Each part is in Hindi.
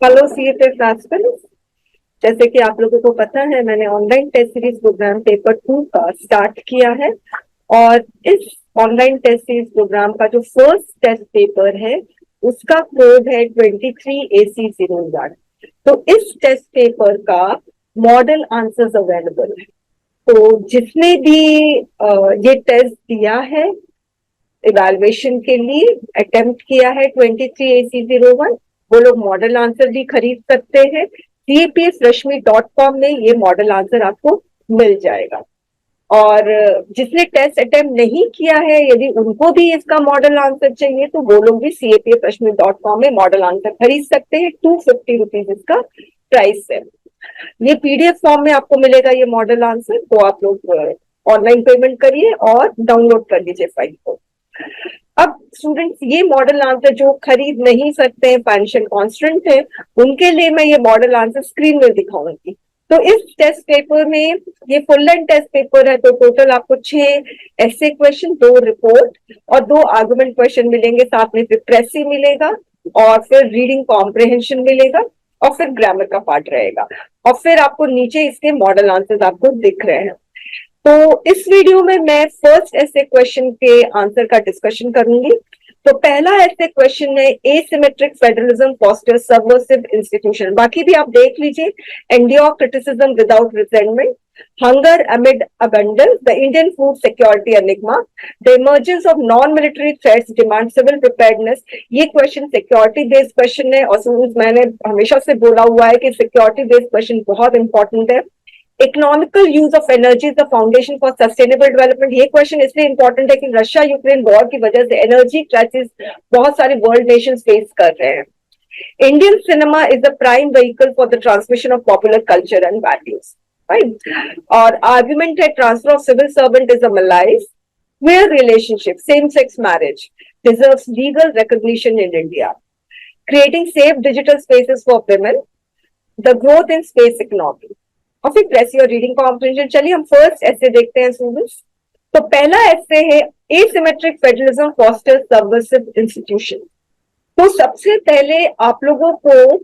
Hello CFA classes. जैसे कि आप लोगों को पता है, मैंने online test series programme paper 2 का स्टार्ट किया है। और इस ऑनलाइन टेस्ट सीरीज प्रोग्राम का जो फर्स्ट टेस्ट पेपर है उसका कोड है 23AC01। तो इस टेस्ट पेपर का मॉडल आंसर्स अवेलेबल है। तो जिसने भी ये टेस्ट दिया है, इवैल्यूएशन के लिए अटेम्प्ट किया है 23AC01, वो लोग मॉडल आंसर भी खरीद सकते हैं। CAPSRashmi.com में ये मॉडल आंसर आपको मिल जाएगा। और जिसने टेस्ट अटेम्प्ट नहीं किया है, यदि उनको भी इसका मॉडल आंसर चाहिए तो वो लोग भी CAPSRashmi.com में मॉडल आंसर खरीद सकते हैं। 250 रुपीज इसका प्राइस है। ये PDF फॉर्म में आपको मिलेगा ये मॉडल आंसर, तो आप लोग ऑनलाइन पेमेंट करिए और डाउनलोड कर लीजिए फाइल को। अब स्टूडेंट्स, ये मॉडल आंसर जो खरीद नहीं सकते हैं, फाइनेंशियल कॉन्स्टेंट है, उनके लिए मैं ये मॉडल आंसर स्क्रीन में दिखाऊंगी। तो इस टेस्ट पेपर में, ये फुल लेंथ टेस्ट पेपर है, तो टोटल आपको 6 ऐसे क्वेश्चन, 2 रिपोर्ट और 2 आर्गुमेंट क्वेश्चन मिलेंगे। साथ में फिर प्रेसी मिलेगा और फिर रीडिंग कॉम्प्रिहेंशन मिलेगा और फिर ग्रामर का पार्ट रहेगा। और फिर आपको नीचे इसके मॉडल आंसर्स आपको दिख रहे हैं। तो इस वीडियो में मैं फर्स्ट ऐसे क्वेश्चन के आंसर का डिस्कशन करूंगी। तो पहला ऐसे क्वेश्चन है, asymmetric federalism fosters subversive institution. बाकी भी आप देख लीजिए। Endure criticism without resentment, hunger amid abundance, the Indian food security enigma, the emergence of non military threats demand civil preparedness. ये क्वेश्चन सिक्योरिटी बेस्ड क्वेश्चन है और मैंने हमेशा से बोला हुआ है कि सिक्योरिटी बेस्ड क्वेश्चन बहुत इंपॉर्टेंट है। Economical use of energy is the foundation for sustainable development. ये क्वेश्चन इसलिए इंपॉर्टेंट है कि रशिया यूक्रेन वॉर की वजह से एनर्जी क्राइसिस बहुत सारे वर्ल्ड नेशन फेस कर रहे हैं। Indian cinema is the prime vehicle for the transmission of popular culture and values, right. और आर्ग्यूमेंट है, transfer of civil servant is a malaise, where relationship same sex marriage deserves legal recognition in India, creating safe digital spaces for women, the growth in space economy। और फिर प्रेसी और रीडिंग कॉम्प्रिहेंशन। चलिए हम फर्स्ट ऐसे देखते हैं स्टूडेंट्स। तो पहला ऐसे है, asymmetric federalism fosters subversive institution. तो सबसे पहले आप लोगों को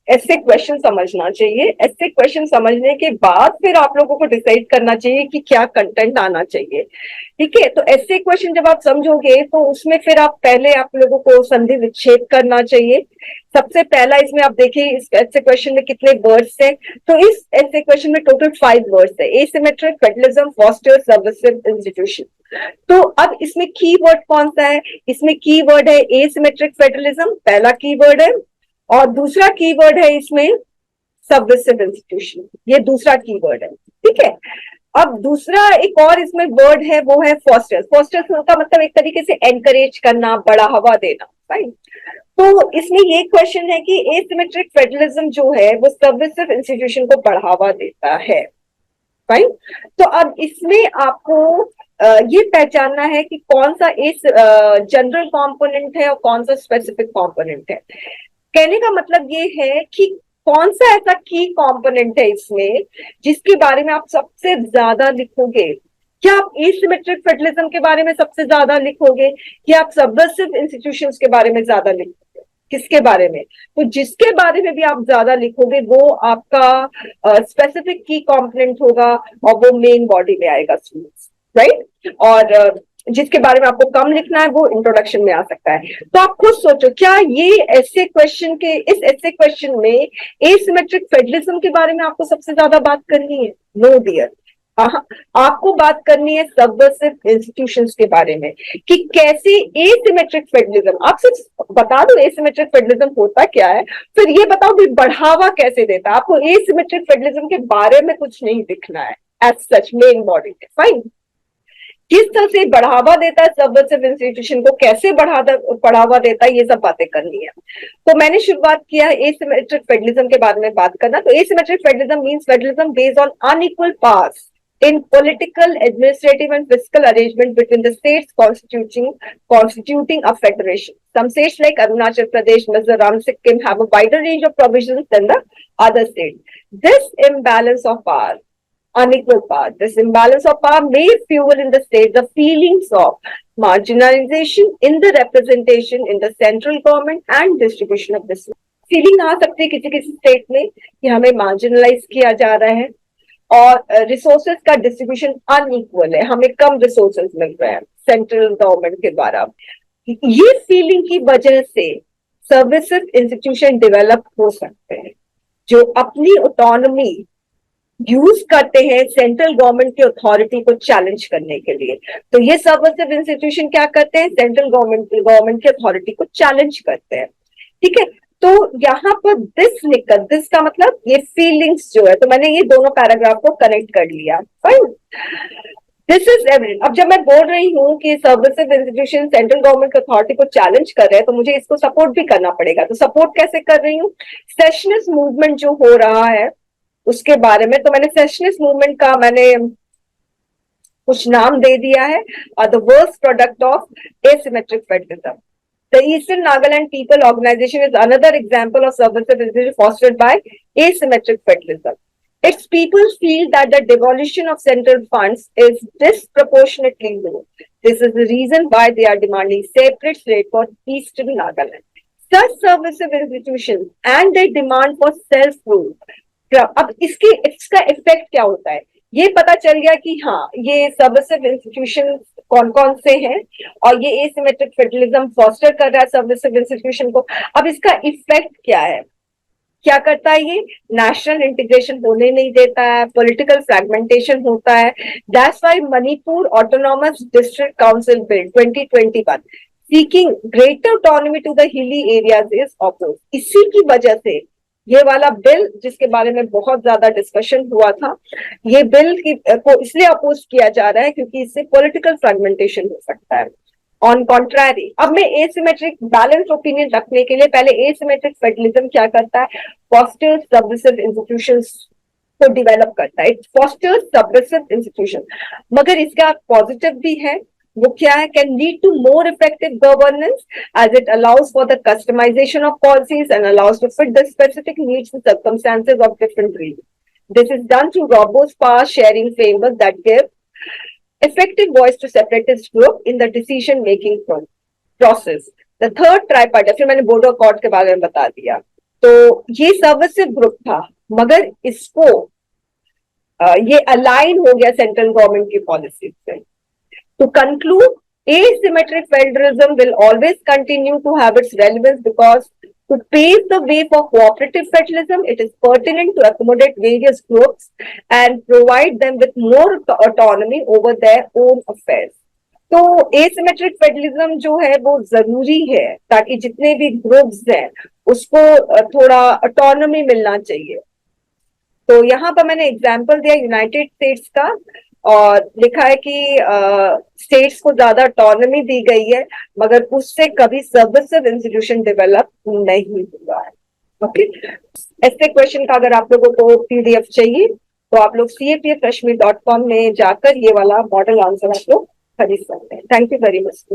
ऐसे क्वेश्चन समझना चाहिए। ऐसे क्वेश्चन समझने के बाद फिर आप लोगों को डिसाइड करना चाहिए कि क्या कंटेंट आना चाहिए। ठीक है, तो ऐसे क्वेश्चन जब आप समझोगे तो उसमें फिर आप लोगों को संधि विच्छेद करना चाहिए। सबसे पहला इसमें आप देखिए, इस ऐसे क्वेश्चन में कितने वर्ड्स हैं। तो इस ऐसे क्वेश्चन में टोटल 5 वर्ड्स है, asymmetric federalism fosters subversive institution. तो अब इसमें की वर्ड कौन सा है? इसमें की वर्ड है एसिमेट्रिक फेडरलिज्म, पहला की वर्ड है। और दूसरा कीवर्ड है इसमें सबवर्सिव इंस्टीट्यूशन, ये दूसरा कीवर्ड है। ठीक है, अब दूसरा एक और इसमें वर्ड है, वो है फॉस्टर्स। फॉस्टर्स का मतलब एक तरीके से एनकरेज करना, बढ़ावा देना, राइट। तो इसमें ये क्वेश्चन है कि एसिमेट्रिक फेडरलिज्म जो है वो सबवर्सिव इंस्टीट्यूशन को बढ़ावा देता है, राइट। तो अब इसमें आपको ये पहचानना है कि कौन सा इस जनरल कंपोनेंट है और कौन सा स्पेसिफिक कंपोनेंट है। कहने का मतलब ये है कि कौन सा ऐसा की कंपोनेंट है इसमें जिसके बारे में आप सबसे ज्यादा लिखोगे। क्या आप एसिमेट्रिक फेडरलिज्म के बारे में सबसे ज्यादा लिखोगे या आप सबवर्सिव इंस्टीट्यूशंस के बारे में ज्यादा लिखोगे? किसके बारे में? तो जिसके बारे में भी आप ज्यादा लिखोगे वो आपका स्पेसिफिक की कंपोनेंट होगा और वो मेन बॉडी में आएगा स्टूडेंट्स, राइट। और जिसके बारे में आपको कम लिखना है वो इंट्रोडक्शन में आ सकता है। तो आप खुद सोचो, क्या ये ऐसे क्वेश्चन के, इस ऐसे क्वेश्चन में एसिमेट्रिक फेडरलिज्म के बारे में आपको सबसे ज्यादा बात करनी है? नो डियर, आपको बात करनी है सबवर्सिव इंस्टीट्यूशंस के बारे में कि कैसे एसिमेट्रिक फेडरलिज्म। आप सिर्फ बता दो एसिमेट्रिक फेडरलिज्म होता क्या है, फिर ये बताओ भी बढ़ावा कैसे देता है। आपको एसिमेट्रिक फेडरलिज्म के बारे में कुछ नहीं दिखना है एज सच मेन बॉडी में, फाइन। किस तरह से बढ़ावा देता है सबवर्सिव इंस्टीट्यूशन को, कैसे बढ़ावा देता है, ये सब बातें करनी है। तो मैंने शुरुआत किया एसिमेट्रिक फेडरलिज्म के बारे में बात करना। तो asymmetric federalism means federalism based on unequal powers in political, administrative and fiscal arrangement between the states constituting a federation. Some states like Arunachal Pradesh, Mizoram, Sikkim have a wider range of provisions than the other states. This imbalance of power, unequal power, this imbalance of power may fuel in the state the feelings of marginalization in the representation in the central government and distribution of this. Feeling आ सकती है किसी किसी स्टेट में कि हमें मार्जिनलाइज किया जा रहा है और रिसोर्सेज का डिस्ट्रीब्यूशन अनइक्वल है, हमें कम रिसोर्सेज मिल रहे हैं सेंट्रल गवर्नमेंट के द्वारा। ये फीलिंग की वजह से सर्विसेज इंस्टीट्यूशन डेवलप हो सकते हैं जो अपनी ऑटोनॉमी यूज करते हैं सेंट्रल गवर्नमेंट की अथॉरिटी को चैलेंज करने के लिए। तो ये सर्विसेज इंस्टीट्यूशन क्या करते हैं, सेंट्रल गवर्नमेंट की अथॉरिटी को चैलेंज करते हैं। ठीक है, तो यहाँ पर दिस का मतलब ये फीलिंग्स जो है, तो मैंने ये दोनों पैराग्राफ को कनेक्ट कर लिया। Fine, this is evident. अब जब मैं बोल रही हूँ कि services institution central government authority को चैलेंज कर रहे हैं तो मुझे इसको सपोर्ट भी करना पड़ेगा। तो सपोर्ट कैसे कर रही हूँ, सेशनिस्ट मूवमेंट जो हो रहा है उसके बारे में, तो मैंने सेशनिस्ट मूवमेंट का मैंने कुछ नाम दे दिया है, the worst product of asymmetric federalism. The Eastern Nagaland People Organization is another example of services fostered by asymmetric federalism. Its people feel that the devolution of central funds is disproportionately low. This is the reason why they are demanding separate rate for Eastern Nagaland. Such services institutions and their demand for self-rule. अब इसका इफेक्ट क्या होता है, ये पता चल गया कि हाँ ये सर्विसेज इंस्टीट्यूशन कौन कौन से हैं और ये एसिमेट्रिक फेडरलिज्म फॉस्टर कर रहा है सर्विसेज इंस्टीट्यूशन को। अब इसका इफेक्ट क्या है, क्या करता है, ये नेशनल इंटीग्रेशन होने नहीं देता है, पॉलिटिकल फ्रैगमेंटेशन होता है। That's why Manipur autonomous district council bill 2021 seeking greater autonomy to the hilly areas is oppose. इसी की वजह से ये वाला बिल जिसके बारे में बहुत ज्यादा डिस्कशन हुआ था, ये बिल को इसलिए अपोज किया जा रहा है क्योंकि इससे पॉलिटिकल फ्रैगमेंटेशन हो सकता है। ऑन कॉन्ट्रारी, अब मैं एसिमेट्रिक बैलेंस ओपिनियन रखने के लिए पहले एसिमेट्रिक फेडरलिज्म क्या करता है, फॉस्टर्स सबमिसिव इंस्टीट्यूशंस को डेवलप करता है, इट फॉस्टर्स सबमिसिव इंस्टीट्यूशन। मगर इसका पॉजिटिव भी है, वो क्या है, can lead to more effective governance as it allows for the customisation of policies and allows to fit the specific needs and circumstances of different region. This is done through robust power sharing framework that give effective voice to separatist group in the decision making process. The third tripartite, फिर मैंने बोर्डर अकॉर्ड के बारे में बता दिया। तो ये सर्विसिव ग्रुप था मगर इसको ये अलाइन हो गया सेंट्रल गवर्नमेंट की पॉलिसी से। To conclude, asymmetric federalism will always continue to have its relevance because to pave the way for cooperative federalism, it is pertinent to accommodate various groups and provide them with more autonomy over their own affairs. तो asymmetric federalism जो है वो जरूरी है ताकि जितने भी ग्रुप्स हैं उसको थोड़ा ऑटोनॉमी मिलना चाहिए। तो यहाँ पर मैंने एग्जाम्पल दिया यूनाइटेड स्टेट्स का और लिखा है कि स्टेट्स को ज्यादा ऑटोनॉमी दी गई है मगर उससे कभी सर्विसेज इंस्टीट्यूशन डेवलप नहीं हुआ है। ओके, ऐसे क्वेश्चन का अगर आप लोगों को पीडीएफ चाहिए तो आप लोग CAPFreshme.com में जाकर ये वाला मॉडल आंसर आप लोग खरीद सकते हैं। Thank you very much.